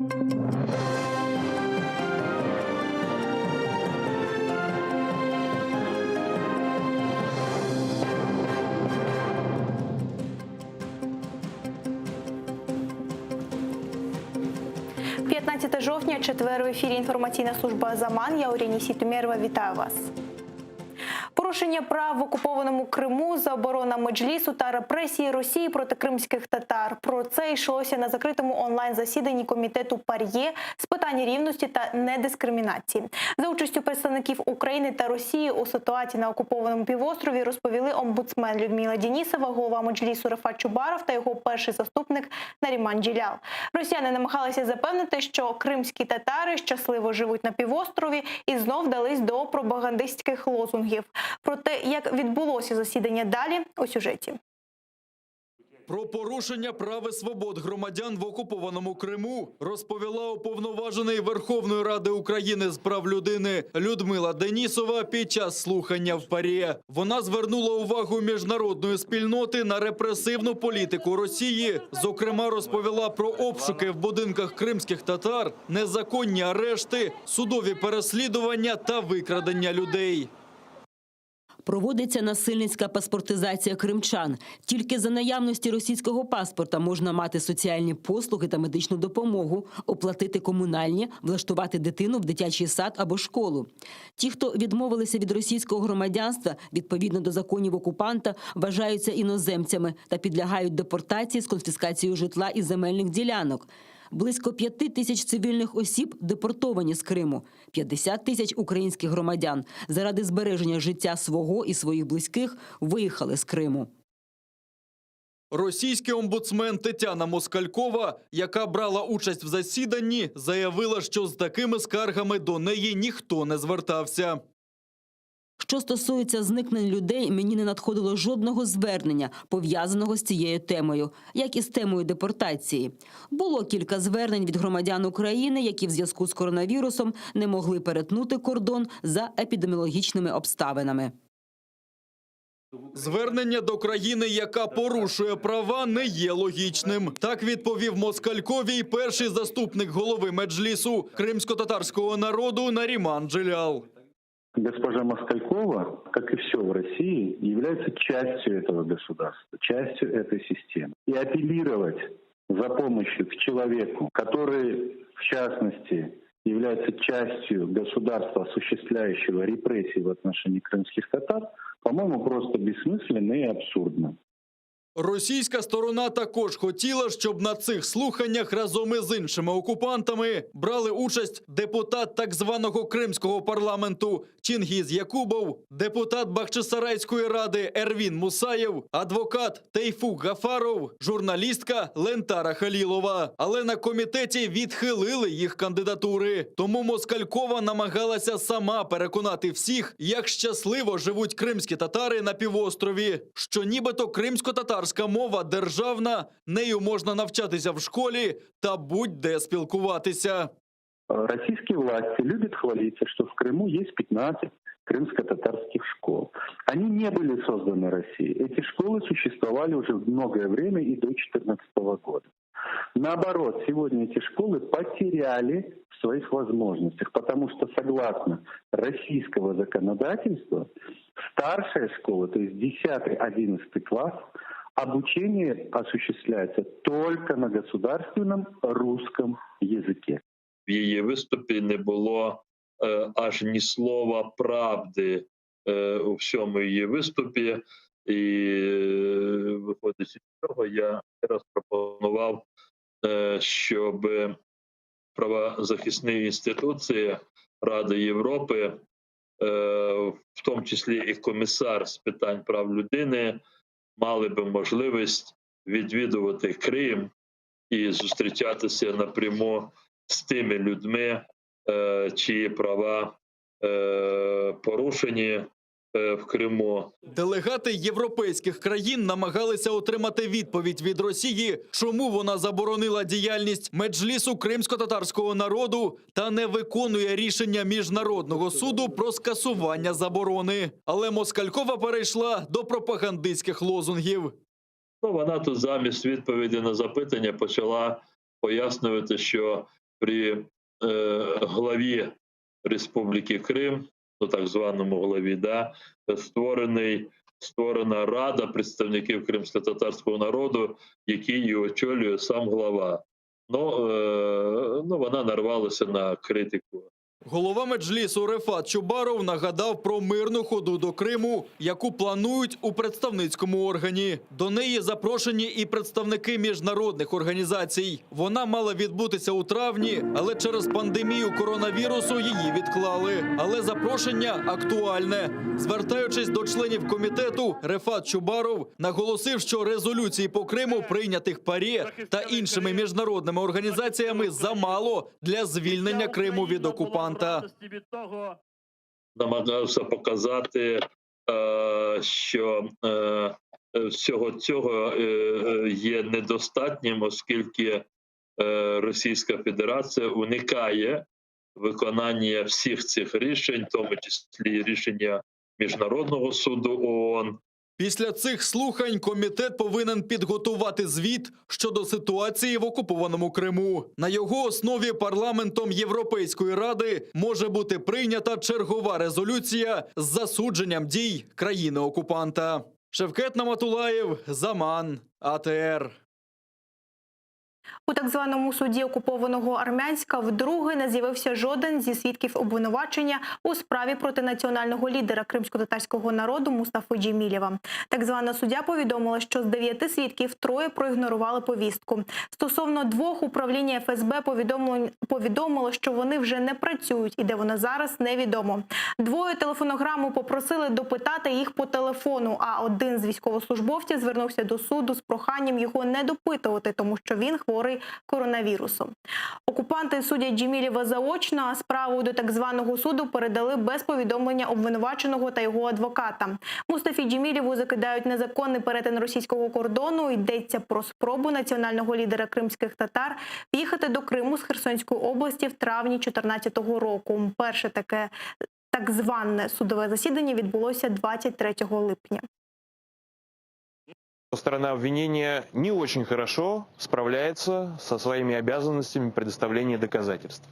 «15 жовтня, четвер, в ефірі інформаційна служба «Заман». Я Оріні Сітумєрова. Вітаю вас. Порушення прав в окупованому Криму, заборона Меджлісу та репресії Росії проти кримських татар. Про це йшлося на закритому онлайн-засіданні комітету ПАРЄ з питань рівності та недискримінації. За участю представників України та Росії у ситуації на окупованому півострові розповіли омбудсмен Людмила Денісова, голова Меджлісу Рефат Чубаров та його перший заступник Наріман Джелял. Росіяни намагалися запевнити, що кримські татари щасливо живуть на півострові і знов вдались до пропагандистських лозунгів. Про те, як відбулося засідання далі у сюжеті. Про порушення прав і свобод громадян в окупованому Криму розповіла уповноважений Верховної Ради України з прав людини Людмила Денісова під час слухання в ПАРЄ. Вона звернула увагу міжнародної спільноти на репресивну політику Росії. Зокрема, розповіла про обшуки в будинках кримських татар, незаконні арешти, судові переслідування та викрадення людей. Проводиться насильницька паспортизація кримчан. Тільки за наявності російського паспорта можна мати соціальні послуги та медичну допомогу, оплатити комунальні, влаштувати дитину в дитячий сад або школу. Ті, хто відмовилися від російського громадянства, відповідно до законів окупанта, вважаються іноземцями та підлягають депортації з конфіскацією житла і земельних ділянок. Близько 5 тисяч цивільних осіб депортовані з Криму. 50 тисяч українських громадян заради збереження життя свого і своїх близьких виїхали з Криму. Російський омбудсмен Тетяна Москалькова, яка брала участь в засіданні, заявила, що з такими скаргами до неї ніхто не звертався. Що стосується зникнень людей, мені не надходило жодного звернення, пов'язаного з цією темою, як і з темою депортації. Було кілька звернень від громадян України, які в зв'язку з коронавірусом не могли перетнути кордон за епідеміологічними обставинами. Звернення до країни, яка порушує права, не є логічним. Так відповів Москальковій перший заступник голови Меджлісу кримсько-татарського народу Наріман Джелял. Госпожа Москалькова, как и все в России, является частью этого государства, частью этой системы. И апеллировать за помощью к человеку, который, в частности, является частью государства, осуществляющего репрессии в отношении крымских татар, по-моему, просто бессмысленно и абсурдно. Російська сторона також хотіла, щоб на цих слуханнях разом із іншими окупантами брали участь депутат так званого кримського парламенту Чингіз Якубов, депутат Бахчисарайської ради Ервін Мусаєв, адвокат Тейфук Гафаров, журналістка Лентара Халілова. Але на комітеті відхилили їх кандидатури. Тому Москалькова намагалася сама переконати всіх, як щасливо живуть кримські татари на півострові, що нібито кримсько-татарська мова державна, нею можна навчатися в школі та будь-де спілкуватися. Российские власти любят хвалиться, что в Крыму есть 15 крымско-татарских школ. Они не были созданы Россией. Эти школы существовали уже многое время и до 2014 года. Наоборот, сегодня эти школы потеряли в своих возможностях, потому что согласно российского законодательства старшая школа, то есть 10-11 класс, обучение осуществляется только на государственном русском языке. В її виступі не було аж ні слова правди у всьому її виступі. І виходячи з цього, я раз пропонував, щоб правозахисні інституції Ради Європи, в тому числі і комісар з питань прав людини, мали би можливість відвідувати Крим і зустрічатися напряму з тими людьми, чиї права порушені в Криму. Делегати європейських країн намагалися отримати відповідь від Росії, чому вона заборонила діяльність Меджлісу кримсько-татарського народу та не виконує рішення Міжнародного суду про скасування заборони. Але Москалькова перейшла до пропагандистських лозунгів. Вона тут замість відповіді на запитання почала пояснювати, що при главі Республіки Крим, ну так званому главі, да, створена рада представників кримськотатарського народу, який і очолює сам глава. Ну, вона нарвалася на критику. Голова Меджлісу Рефат Чубаров нагадав про мирну ходу до Криму, яку планують у представницькому органі. До неї запрошені і представники міжнародних організацій. Вона мала відбутися у травні, але через пандемію коронавірусу її відклали. Але запрошення актуальне. Звертаючись до членів комітету, Рефат Чубаров наголосив, що резолюції по Криму, прийнятих ПАРЄ та іншими міжнародними організаціями, замало для звільнення Криму від окупанта. Намагався показати, що всього цього є недостатнім, оскільки Російська Федерація уникає виконання всіх цих рішень, в тому числі рішення Міжнародного суду ООН. Після цих слухань комітет повинен підготувати звіт щодо ситуації в окупованому Криму. На його основі парламентом Європейської Ради може бути прийнята чергова резолюція з засудженням дій країни-окупанта. Шевкет Наматулаєв, Заман, АТР. У так званому суді окупованого Армянська вдруге не з'явився жоден зі свідків обвинувачення у справі проти національного лідера кримськотатарського народу Мустафи Джемілєва. Так звана суддя повідомила, що з 9 свідків 3 проігнорували повістку. Стосовно 2 управління ФСБ повідомило, що вони вже не працюють і де вони зараз невідомо. 2 телефонограму попросили допитати їх по телефону, а один з військовослужбовців звернувся до суду з проханням його не допитувати, тому що він хворий коронавірусом. Окупанти судять Джемілєва заочно, а справу до так званого суду передали без повідомлення обвинуваченого та його адвоката. Мустафі Джемілєву закидають незаконний перетин російського кордону. Йдеться про спробу національного лідера кримських татар в'їхати до Криму з Херсонської області в травні 2014 року. Перше таке так зване судове засідання відбулося 23 липня. Сторона обвинения не очень хорошо справляется со своими обязанностями предоставления доказательств.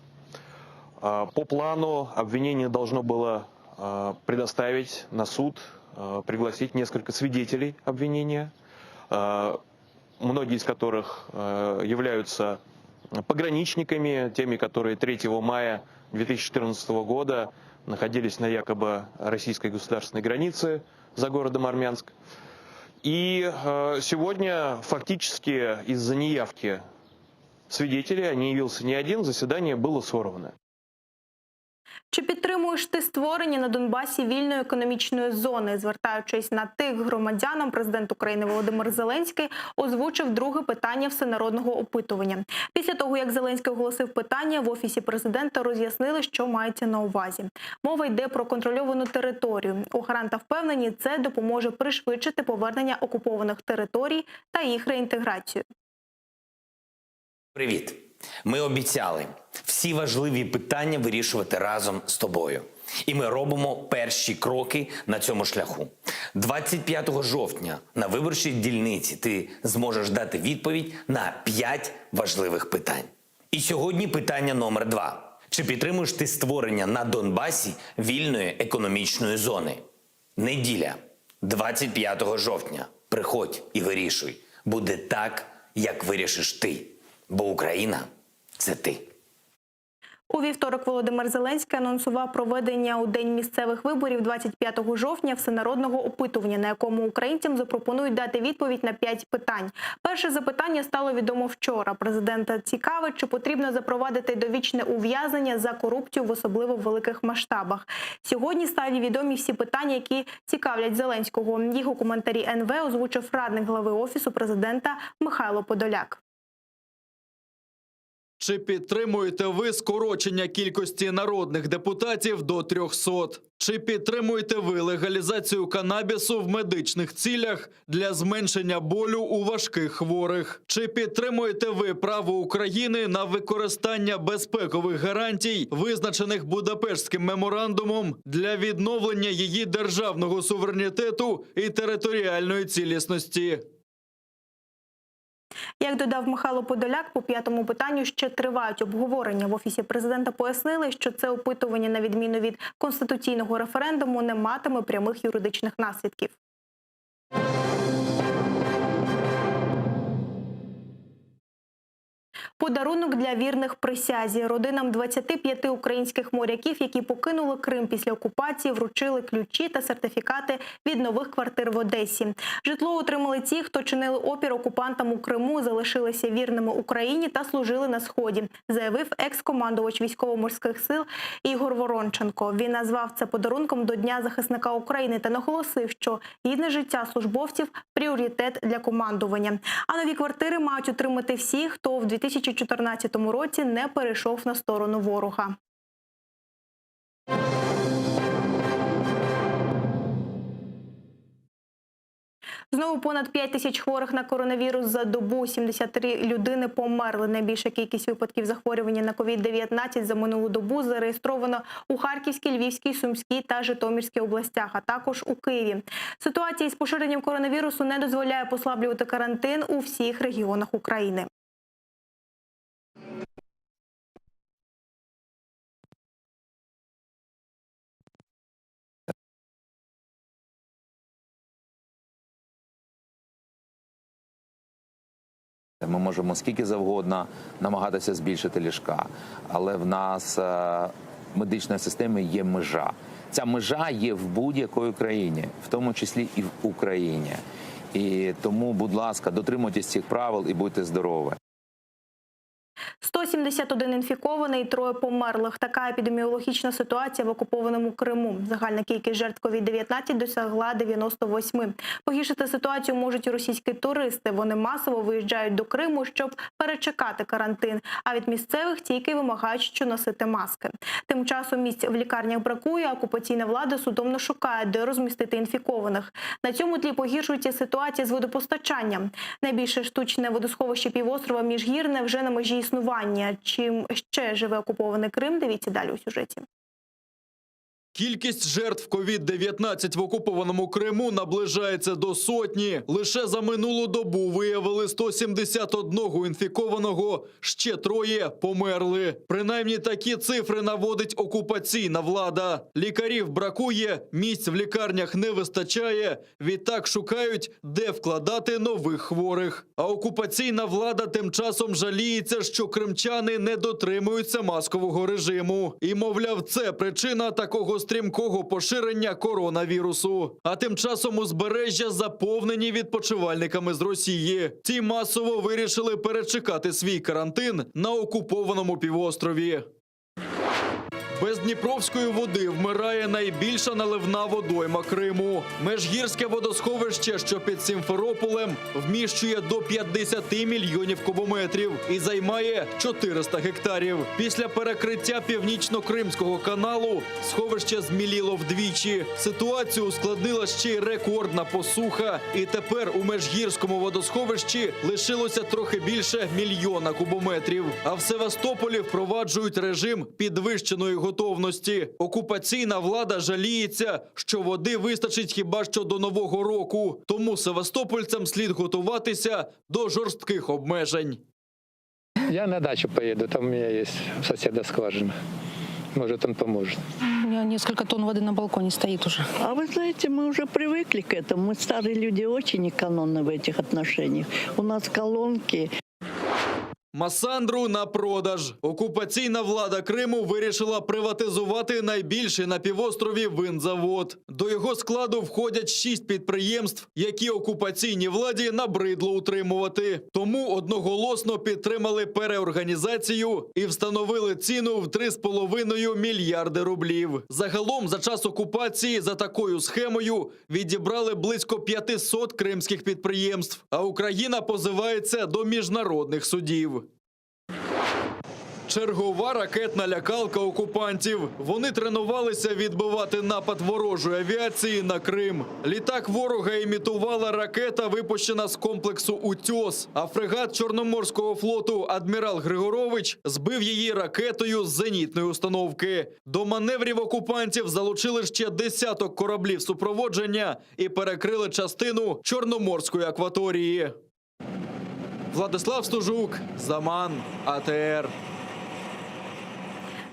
По плану обвинение должно было предоставить на суд, пригласить несколько свидетелей обвинения, многие из которых являются пограничниками, теми, которые 3 мая 2014 года находились на якобы российской государственной границе за городом Армянск. И сегодня фактически из-за неявки свидетелей, а не явился ни один, заседание было сорвано. Чи підтримуєш ти створення на Донбасі вільної економічної зони? Звертаючись на тих громадянам, президент України Володимир Зеленський озвучив друге питання всенародного опитування. Після того, як Зеленський оголосив питання, в Офісі президента роз'яснили, що мається на увазі. Мова йде про контрольовану територію. У гаранта впевнені, це допоможе пришвидшити повернення окупованих територій та їх реінтеграцію. Привіт! Ми обіцяли всі важливі питання вирішувати разом з тобою. І ми робимо перші кроки на цьому шляху. 25 жовтня на виборчій дільниці ти зможеш дати відповідь на 5 важливих питань. І сьогодні питання номер 2. Чи підтримуєш ти створення на Донбасі вільної економічної зони? Неділя, 25 жовтня. Приходь і вирішуй. Буде так, як вирішиш ти. Бо Україна – це ти. У вівторок Володимир Зеленський анонсував проведення у день місцевих виборів 25 жовтня всенародного опитування, на якому українцям запропонують дати відповідь на 5 питань. Перше запитання стало відомо вчора. Президента цікавить, чи потрібно запровадити довічне ув'язнення за корупцію в особливо великих масштабах. Сьогодні стали відомі всі питання, які цікавлять Зеленського. Їх у коментарі НВ озвучив радник глави Офісу президента Михайло Подоляк. Чи підтримуєте ви скорочення кількості народних депутатів до 300? Чи підтримуєте ви легалізацію канабісу в медичних цілях для зменшення болю у важких хворих? Чи підтримуєте ви право України на використання безпекових гарантій, визначених Будапештським меморандумом, для відновлення її державного суверенітету і територіальної цілісності? Як додав Михайло Подоляк, по п'ятому питанню ще тривають обговорення. В Офісі президента пояснили, що це опитування, на відміну від конституційного референдуму, не матиме прямих юридичних наслідків. Подарунок для вірних присязі. Родинам 25 українських моряків, які покинули Крим після окупації, вручили ключі та сертифікати від нових квартир в Одесі. Житло отримали ті, хто чинили опір окупантам у Криму, залишилися вірними Україні та служили на Сході, заявив екс-командувач військово-морських сил Ігор Воронченко. Він назвав це подарунком до Дня захисника України та наголосив, що гідне життя службовців – пріоритет для командування. А нові квартири мають отримати всі, хто в 2014 році не перейшов на сторону ворога. Знову понад 5 тисяч хворих на коронавірус за добу. 73 людини померли. Найбільша кількість випадків захворювання на COVID-19 за минулу добу зареєстровано у Харківській, Львівській, Сумській та Житомирській областях, а також у Києві. Ситуація із поширенням коронавірусу не дозволяє послаблювати карантин у всіх регіонах України. Ми можемо скільки завгодно намагатися збільшити ліжка, але в нас в медичній системі є межа. Ця межа є в будь-якій країні, в тому числі і в Україні. І тому, будь ласка, дотримуйтесь цих правил і будьте здорові. 171 інфікований, 3 померлих. Така епідеміологічна ситуація в окупованому Криму. Загальна кількість жертв COVID-19 досягла 98. Погіршити ситуацію можуть і російські туристи. Вони масово виїжджають до Криму, щоб перечекати карантин. А від місцевих тільки вимагають, що носити маски. Тим часом місць в лікарнях бракує, а окупаційна влада судомно шукає, де розмістити інфікованих. На цьому тлі погіршується ситуація з водопостачанням. Найбільше штучне водосховище півострова Міжгірне вже на межі існування. Чим ще живе окупований Крим, дивіться далі у сюжеті. Кількість жертв COVID-19 в окупованому Криму наближається до сотні. Лише за минулу добу виявили 171 інфікованого, ще 3 померли. Принаймні такі цифри наводить окупаційна влада. Лікарів бракує, місць в лікарнях не вистачає. Відтак шукають, де вкладати нових хворих. А окупаційна влада тим часом жаліється, що кримчани не дотримуються маскового режиму. І, мовляв, це причина такого стрімкого поширення коронавірусу. А тим часом узбережжя заповнені відпочивальниками з Росії. Ті масово вирішили перечекати свій карантин на окупованому півострові. Без Дніпровської води вмирає найбільша наливна водойма Криму. Межгірське водосховище, що під Сімферополем, вміщує до 50 мільйонів кубометрів і займає 400 гектарів. Після перекриття Північно-Кримського каналу сховище зміліло вдвічі. Ситуацію ускладнила ще й рекордна посуха. І тепер у Межгірському водосховищі лишилося трохи більше 1 мільйона кубометрів. А в Севастополі впроваджують режим підвищеної готовності. Окупаційна влада жаліється, що води вистачить хіба що до Нового року. Тому севастопольцям слід готуватися до жорстких обмежень. Я на дачу поеду, там у меня есть у соседа скважина. Может, он поможет. У меня несколько тонн воды на балконе стоит уже. А вы знаете, мы уже привыкли к этому. Мы старые люди очень экономны в этих отношениях. У нас колонки. Масандру на продаж. Окупаційна влада Криму вирішила приватизувати найбільший на півострові винзавод. До його складу входять 6 підприємств, які окупаційній владі набридло утримувати. Тому одноголосно підтримали переорганізацію і встановили ціну в 3,5 мільярди рублів. Загалом за час окупації за такою схемою відібрали близько 500 кримських підприємств, а Україна позивається до міжнародних судів. Чергова ракетна лякалка окупантів. Вони тренувалися відбивати напад ворожої авіації на Крим. Літак ворога імітувала ракета, випущена з комплексу «Утьос». А фрегат Чорноморського флоту «Адмірал Григорович» збив її ракетою з зенітної установки. До маневрів окупантів залучили ще десяток кораблів супроводження і перекрили частину Чорноморської акваторії. Владислав Стужук, Заман, АТР.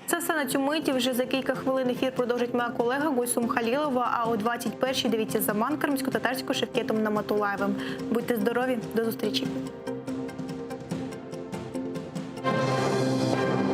Це все на цю миті. Вже за кілька хвилин ефір продовжить моя колега Гульсум Халілова, а о 21-й дивіться Заман кримсько-татарською Шевкетом Наматулаєвим. Будьте здорові, до зустрічі.